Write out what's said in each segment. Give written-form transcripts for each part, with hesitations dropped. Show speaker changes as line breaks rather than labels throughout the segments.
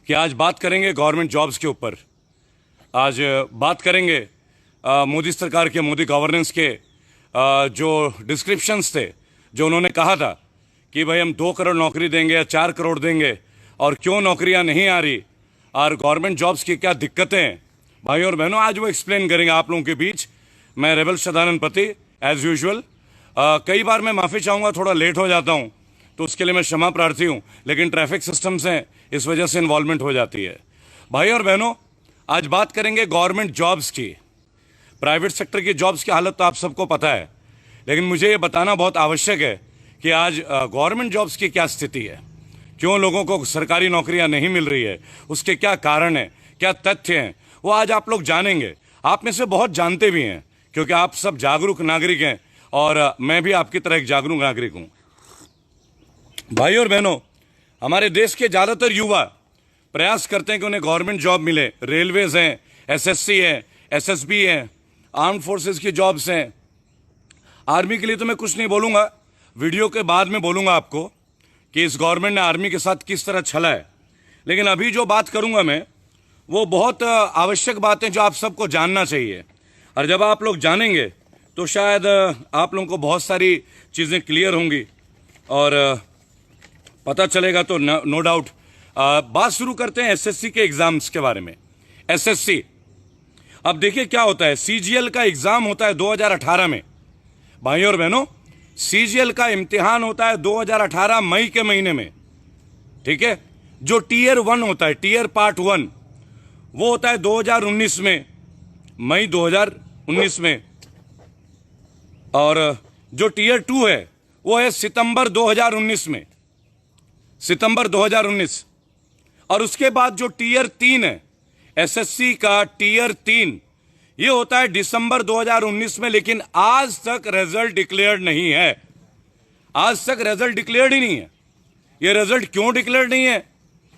कि आज बात करेंगे गवर्नमेंट जॉब्स के ऊपर। आज बात करेंगे मोदी सरकार के, मोदी गवर्नेंस के जो डिस्क्रिप्शंस थे, जो उन्होंने कहा था कि भाई हम 2 करोड़ नौकरी देंगे या 4 करोड़ देंगे, और क्यों नौकरियां नहीं आ रही और गवर्नमेंट जॉब्स की क्या दिक्कतें हैं। भाई और बहनों, आज वो एक्सप्लेन करेंगे आप लोगों के बीच। मैं रेबल सदानंद पति, एज यूजुअल। कई बार मैं माफ़ी चाहूँगा, थोड़ा लेट हो जाता हूँ, तो उसके लिए मैं क्षमा प्रार्थी हूँ, लेकिन ट्रैफिक सिस्टम से इस वजह से इन्वॉल्वमेंट हो जाती है। भाई और बहनों, आज बात करेंगे गवर्नमेंट जॉब्स की। प्राइवेट सेक्टर की जॉब्स की हालत तो आप सबको पता है, लेकिन मुझे ये बताना बहुत आवश्यक है कि आज गवर्नमेंट जॉब्स की क्या स्थिति है, क्यों लोगों को सरकारी नौकरियां नहीं मिल रही है, उसके क्या कारण हैं, क्या तथ्य हैं, वो आज आप लोग जानेंगे। आप में से बहुत जानते भी हैं, क्योंकि आप सब जागरूक नागरिक हैं और मैं भी आपकी तरह एक जागरूक नागरिक हूं। भाई और बहनों, हमारे देश के ज़्यादातर युवा प्रयास करते हैं कि उन्हें गवर्नमेंट जॉब मिले। रेलवेज हैं, एसएससी है, एसएसबी है, आर्म फोर्सेस की जॉब्स हैं। आर्मी के लिए तो मैं कुछ नहीं बोलूँगा, वीडियो के बाद में बोलूँगा आपको कि इस गवर्नमेंट ने आर्मी के साथ किस तरह छला है। लेकिन अभी जो बात करूँगा मैं, वो बहुत आवश्यक बातें जो आप सबको जानना चाहिए, और जब आप लोग जानेंगे तो शायद आप लोगों को बहुत सारी चीज़ें क्लियर होंगी और पता चलेगा। तो नो डाउट बात शुरू करते हैं एसएससी के एग्ज़ाम्स के बारे में। एसएससी, अब देखिए क्या होता है। सीजीएल का एग्ज़ाम होता है 2018 में। भाई और बहनों, सीजीएल का इम्तिहान होता है 2018 मई के महीने में, ठीक है। जो टीयर 1 होता है, टीयर पार्ट 1, वो होता है 2019 में, मई 2019 में। और जो टीयर 2 है वो है सितंबर 2019 में, सितंबर 2019। और उसके बाद जो टीयर 3 है, एसएससी का टीयर 3, ये होता है दिसंबर 2019 में। लेकिन आज तक रिजल्ट डिक्लेयर्ड नहीं है, आज तक रिजल्ट डिक्लेयर्ड ही नहीं है। ये रिजल्ट क्यों डिक्लेयर्ड नहीं है,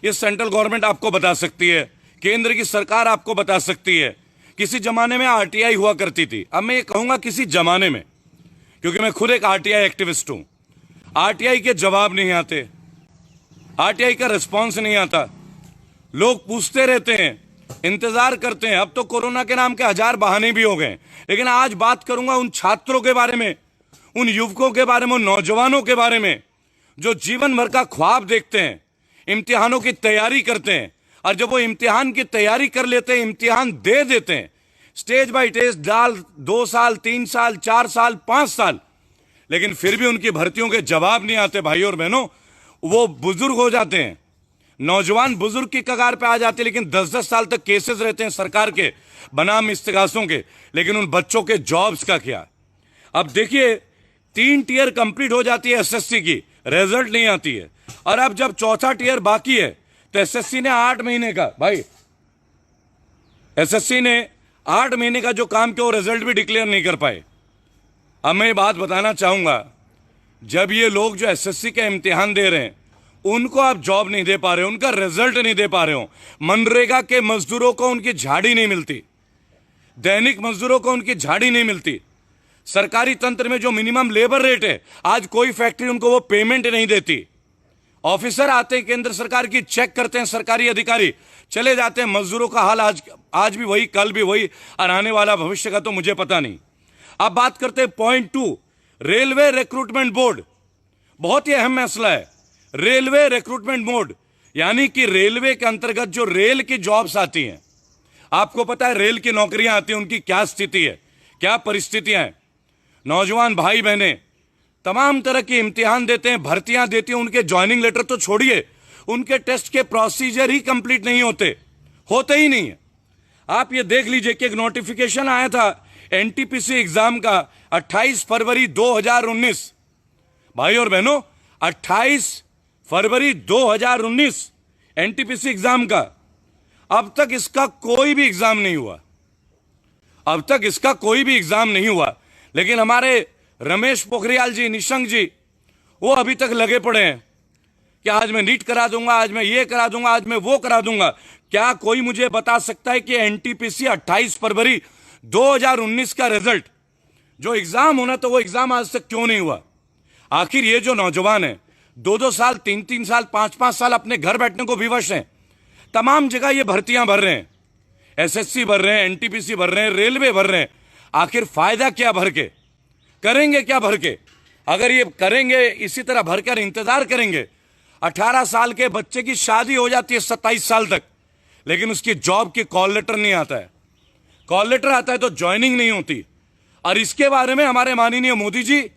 ये सेंट्रल गवर्नमेंट आपको बता सकती है, केंद्र की सरकार आपको बता सकती है। किसी जमाने में आरटीआई हुआ करती थी, अब मैं ये कहूंगा किसी जमाने में, क्योंकि मैं खुद एक आरटीआई एक्टिविस्ट हूं। आरटीआई के जवाब नहीं आते, आरटीआई का रिस्पॉन्स नहीं आता, लोग पूछते रहते हैं, इंतजार करते हैं। अब तो कोरोना के नाम के 1000 बहाने भी हो गए। लेकिन आज बात करूंगा उन छात्रों के बारे में, उन युवकों के बारे में, उन नौजवानों के बारे में जो जीवन भर का ख्वाब देखते हैं, इम्तिहानों की तैयारी करते हैं, और जब वो इम्तिहान की तैयारी कर लेते हैं, इम्तिहान दे देते हैं, स्टेज बाय स्टेज, 2 साल, 3 साल, 4 साल, 5 साल, लेकिन फिर भी उनकी भर्तियों के जवाब नहीं आते। भाई और बहनों, वो बुजुर्ग हो जाते हैं, नौजवान बुजुर्ग की कगार पे आ जाते हैं, लेकिन 10-10 साल तक केसेस रहते हैं सरकार के बनाम इस्तिगासों के। लेकिन उन बच्चों के जॉब्स का क्या। अब देखिए, 3 टीयर कंप्लीट हो जाती है एसएससी की, रिजल्ट नहीं आती है, और अब जब 4था टीयर बाकी है तो एसएससी ने 8 महीने का, भाई एसएससी ने 8 महीने का जो काम किया, वो रिजल्ट भी डिक्लेयर नहीं कर पाए। अब मैं ये बात बताना चाहूंगा, जब ये लोग जो एसएससी का इम्तिहान दे रहे हैं, उनको आप जॉब नहीं दे पा रहे हो, उनका रिजल्ट नहीं दे पा रहे हो, मनरेगा के मजदूरों को उनकी झाड़ी नहीं मिलती, दैनिक मजदूरों को उनकी झाड़ी नहीं मिलती, सरकारी तंत्र में जो मिनिमम लेबर रेट है, आज कोई फैक्ट्री उनको वो पेमेंट नहीं देती। ऑफिसर आते हैं केंद्र सरकार की, चेक करते हैं, सरकारी अधिकारी चले जाते हैं। मजदूरों का हाल आज भी वही, कल भी वही, और आने वाला भविष्य का तो मुझे पता नहीं। अब बात करते हैं पॉइंट 2, रेलवे रिक्रूटमेंट बोर्ड। बहुत ही अहम मसला है रेलवे रिक्रूटमेंट बोर्ड, यानी कि रेलवे के अंतर्गत जो रेल की जॉब्स आती हैं, आपको पता है रेल की नौकरियां आती हैं, उनकी क्या स्थिति है, क्या परिस्थितियां हैं। नौजवान भाई बहनें तमाम तरह के इम्तिहान देते हैं, भर्तियां देती हैं, उनके ज्वाइनिंग लेटर तो छोड़िए, उनके टेस्ट के प्रोसीजर ही कंप्लीट नहीं होते ही नहीं है। आप ये देख लीजिए कि एक नोटिफिकेशन आया था एनटीपीसी एग्जाम का 28 फरवरी 2019। भाई और बहनों, 28 फरवरी 2019 एनटीपीसी एग्जाम का, अब तक इसका कोई भी एग्जाम नहीं हुआ, अब तक इसका कोई भी एग्जाम नहीं हुआ। लेकिन हमारे रमेश पोखरियाल जी, निशंक जी, वो अभी तक लगे पड़े हैं कि आज मैं नीट करा दूंगा, आज मैं ये करा दूंगा, आज मैं वो करा दूंगा। क्या कोई मुझे बता सकता है कि एनटीपीसी 28 फरवरी 2019 का रिजल्ट, जो एग्जाम होना तो वो एग्जाम आज तक क्यों नहीं हुआ? आखिर ये जो नौजवान है 2-2 साल, 3-3 साल, 5-5 साल अपने घर बैठने को विवश हैं, तमाम जगह ये भर्तियां भर रहे हैं, एसएससी भर रहे हैं, एनटीपीसी भर रहे हैं, रेलवे भर रहे हैं। आखिर फायदा क्या भर के? करेंगे क्या भर के? अगर ये करेंगे, इसी तरह भरकर इंतजार करेंगे, 18 साल के बच्चे की शादी हो जाती है 27 साल तक, लेकिन उसकी जॉब की कॉल लेटर नहीं आता है। कॉल लेटर आता है तो ज्वाइनिंग नहीं होती। और इसके बारे में हमारे माननीय मोदी जी,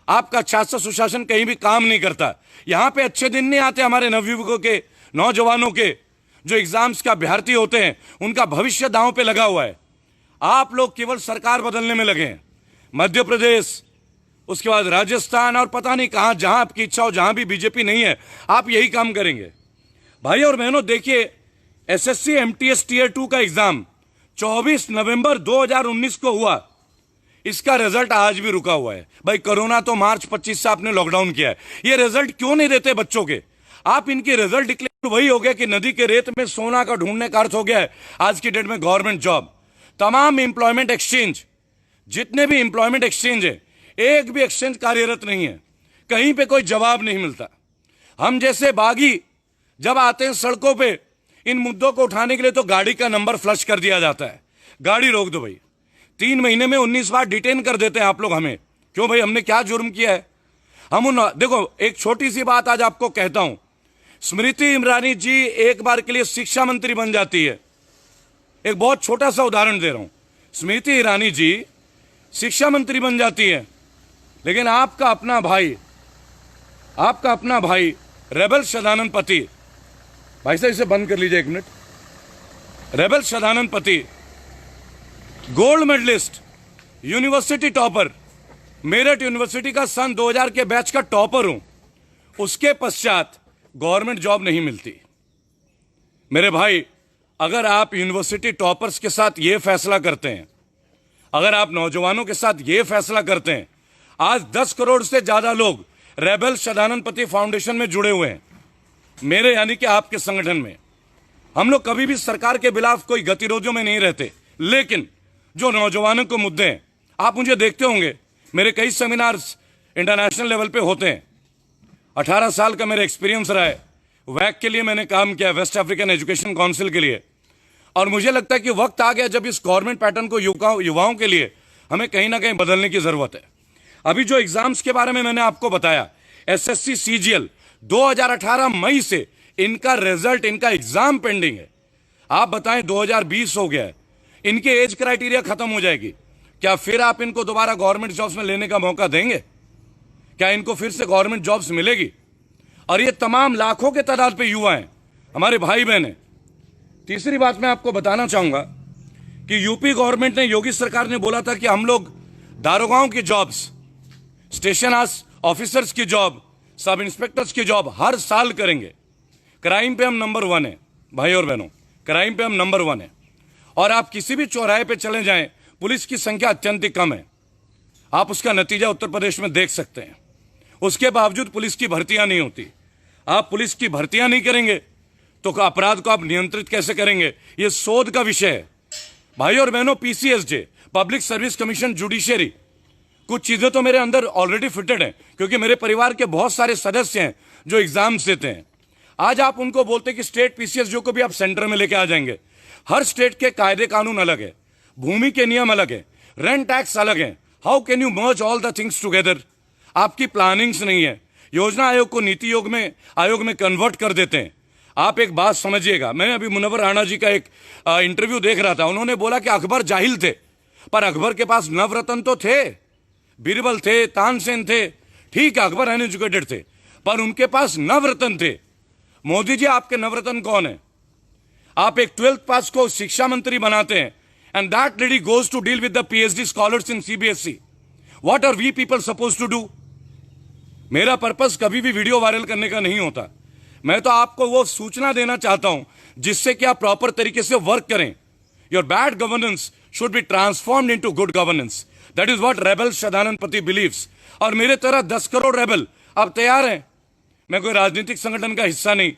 आपका शासन सुशासन कहीं भी काम नहीं करता। यहां पे अच्छे दिन नहीं आते हमारे नवयुवकों के, नौजवानों के, जो एग्जाम्स का अभ्यर्थी होते हैं, उनका भविष्य दांव पे लगा हुआ है। आप लोग केवल सरकार बदलने में लगे हैं। मध्य प्रदेश, उसके बाद राजस्थान और पता नहीं कहां, जहां आपकी इच्छा हो, जहां भी बीजेपी नहीं है, आप यही काम करेंगे। भाई और बहनों, देखिए, एसएससी एमटीएस टीयर 2 का एग्जाम 24 नवंबर 2019 को हुआ। इसका रिजल्ट आज भी रुका हुआ है। भाई, कोरोना तो मार्च 25 से आपने लॉकडाउन किया है। ये रिजल्ट क्यों नहीं देते बच्चों के? आप इनकी रिजल्ट डिक्लेयर वही हो गया कि नदी के रेत में सोना का ढूंढने का अर्थ हो गया है आज की डेट में गवर्नमेंट जॉब। तमाम एम्प्लॉयमेंट एक्सचेंज, जितने भी एम्प्लॉयमेंट एक्सचेंज है, एक भी एक्सचेंज कार्यरत नहीं है। कहीं पे कोई जवाब नहीं मिलता। हम जैसे बागी जब आते हैं सड़कों पे इन मुद्दों को उठाने के लिए, तो गाड़ी का नंबर फ्लश कर दिया जाता है। गाड़ी रोक दो भाई। 3 महीने में 19 बार डिटेन कर देते हैं आप लोग हमें। क्यों भाई? हमने क्या जुर्म किया है? हम उन, देखो, एक छोटी सी बात आज आपको कहता हूं। स्मृति ईरानी जी एक बार के लिए शिक्षा मंत्री बन जाती है। एक बहुत छोटा सा उदाहरण दे रहा हूं। स्मृति ईरानी जी शिक्षा मंत्री बन जाती है, लेकिन आपका अपना भाई रेबल सदानंद पति, भाई साहब इसे बंद कर लीजिए 1 minute. Rebal Sadanand Pati, gold medalist, university topper, Meerut university का सन 2000 के बैच का टॉपर हूं, उसके पश्चात गवर्नमेंट जॉब नहीं मिलती। मेरे भाई, अगर आप यूनिवर्सिटी टॉपर्स के साथ यह फैसला करते हैं, अगर आप नौजवानों के साथ यह फैसला करते हैं, आज 10 करोड़ से ज्यादा लोग रेबल सदानंद पति फाउंडेशन में जुड़े हुए हैं, मेरे यानी कि आपके संगठन में। हम लोग कभी भी सरकार के खिलाफ कोई गतिरोधियों में नहीं रहते, लेकिन जो नौजवानों के मुद्दे हैं, आप मुझे देखते होंगे, मेरे कई सेमिनार्स इंटरनेशनल लेवल पे होते हैं। 18 साल का मेरा एक्सपीरियंस रहा है। वैक के लिए मैंने काम किया, वेस्ट अफ्रीकन एजुकेशन काउंसिल के लिए। और मुझे लगता है कि वक्त आ गया जब इस गवर्नमेंट पैटर्न को युवाओं के लिए हमें कहीं ना कहीं बदलने की जरूरत है। अभी जो एग्जाम्स के बारे में मैंने आपको बताया, एसएससी सीजीएल 2018 मई से इनका रिजल्ट, इनका एग्जाम पेंडिंग है। आप बताएं, 2020 हो गया है, इनके एज क्राइटेरिया खत्म हो जाएगी। क्या फिर आप इनको दोबारा गवर्नमेंट जॉब्स में लेने का मौका देंगे? क्या इनको फिर से गवर्नमेंट जॉब्स मिलेगी? और ये तमाम लाखों के तादाद पे युवा हैं, हमारे भाई बहन हैं। तीसरी बात मैं आपको बताना चाहूंगा कि यूपी गवर्नमेंट ने, योगी सरकार ने बोला था कि हम लोग दारोगाओं की जॉब्स, स्टेशन ऑफिसर्स की जॉब, सब इंस्पेक्टर्स की जॉब हर साल करेंगे। क्राइम पे हम नंबर 1 है भाई और बहनों, क्राइम पे हम नंबर 1 है। और आप किसी भी चौराहे पे चले जाएं, पुलिस की संख्या अत्यंत ही कम है। आप उसका नतीजा उत्तर प्रदेश में देख सकते हैं। उसके बावजूद पुलिस की भर्तियां नहीं होती। आप पुलिस की भर्तियां नहीं करेंगे तो अपराध को आप नियंत्रित कैसे करेंगे? यह शोध का विषय है भाई और बहनों। PCSJ, public service commission, judiciary, कुछ चीजें तो मेरे अंदर ऑलरेडी फिटेड हैं, क्योंकि मेरे परिवार के बहुत सारे सदस्य हैं जो एग्जाम्स देते हैं। आज आप उनको बोलते कि स्टेट पीसीएसजे को भी आप सेंटर में लेके आ जाएंगे। हर स्टेट के कायदे कानून अलग है, भूमि के नियम अलग है, रेंट टैक्स अलग है। How can you merge all the things together? आपकी प्लानिंग्स नहीं है। योजना आयोग को नीति आयोग में कन्वर्ट कर देते हैं। आप एक बात समझिएगा, मैं अभी मुनव्वर राणा जी का एक इंटरव्यू देख रहा था। उन्होंने बोला कि अकबर जाहिल थे, पर अकबर के पास नवरत्न तो थे, बीरबल थे, तानसेन थे। ठीक है, अकबर अनएजुकेटेड थे, पर उनके पास नवरत्न थे। मोदी जी, आपके नवरत्न कौन है? आप एक 12th पास को शिक्षा मंत्री बनाते हैं, and that lady goes to deal with the PhD scholars in CBSE. What are we people supposed to do? मेरा पर्पस कभी भी वीडियो वायरल करने का नहीं होता। मैं तो आपको वो सूचना देना चाहता हूं जिससे कि आप प्रॉपर तरीके से वर्क करें। Your bad governance should be transformed into good governance. That is what Rebal Sadanand Pati believes. और मेरे तरह 10 करोड़ रेबल अब तैयार हैं। मैं कोई राजनीतिक संगठन का हिस्सा नहीं,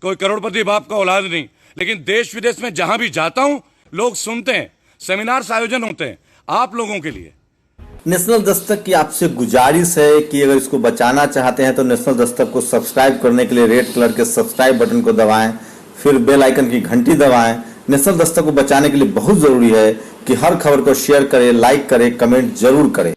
कोई करोड़पति बाप का औलाद नहीं, लेकिन देश विदेश में जहां भी जाता हूं लोग सुनते हैं, सेमिनार्स आयोजन होते हैं आप लोगों के लिए।
नेशनल दस्तक की आपसे गुजारिश है कि अगर इसको बचाना चाहते हैं तो नेशनल दस्तक को सब्सक्राइब करने के लिए रेड कलर के सब्सक्राइब बटन को दबाएं, फिर बेल आइकन की घंटी दबाएं। नेशनल दस्तक को बचाने के लिए बहुत जरूरी है कि हर खबर को शेयर करें, लाइक करें, कमेंट जरूर करें।